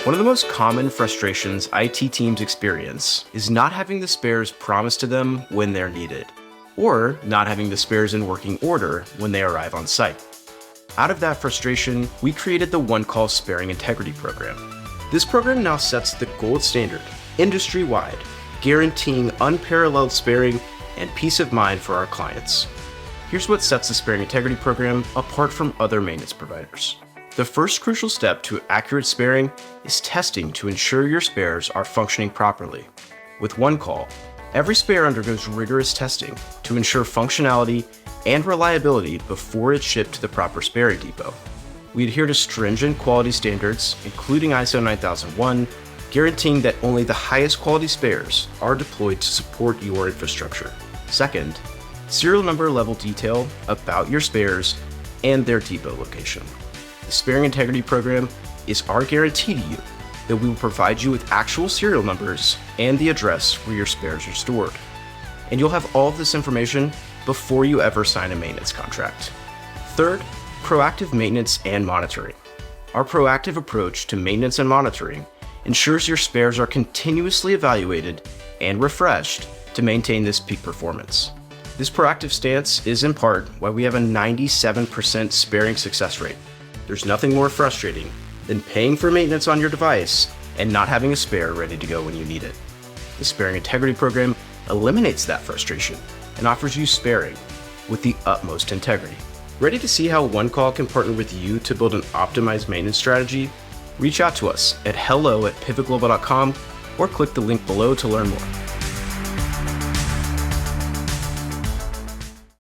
One of the most common frustrations IT teams experience is not having the spares promised to them when they're needed, or not having the spares in working order when they arrive on site. Out of that frustration, we created the OneCall Sparing Integrity Program. This program now sets the gold standard, industry-wide, guaranteeing unparalleled sparing and peace of mind for our clients. Here's what sets the Sparing Integrity Program apart from other maintenance providers. The first crucial step to accurate sparing is testing to ensure your spares are functioning properly. With OneCall, every spare undergoes rigorous testing to ensure functionality and reliability before it's shipped to the proper sparing depot. We adhere to stringent quality standards, including ISO 9001, guaranteeing that only the highest quality spares are deployed to support your infrastructure. Second, serial number level detail about your spares and their depot location. The Sparing Integrity Program is our guarantee to you that we will provide you with actual serial numbers and the address where your spares are stored. And you'll have all of this information before you ever sign a maintenance contract. Third, proactive maintenance and monitoring. Our proactive approach to maintenance and monitoring ensures your spares are continuously evaluated and refreshed to maintain this peak performance. This proactive stance is in part why we have a 97% sparing success rate. There's nothing more frustrating than paying for maintenance on your device and not having a spare ready to go when you need it. The Sparing Integrity Program eliminates that frustration and offers you sparing with the utmost integrity. Ready to see how OneCall can partner with you to build an optimized maintenance strategy? Reach out to us at hello@pivotglobal.com or click the link below to learn more.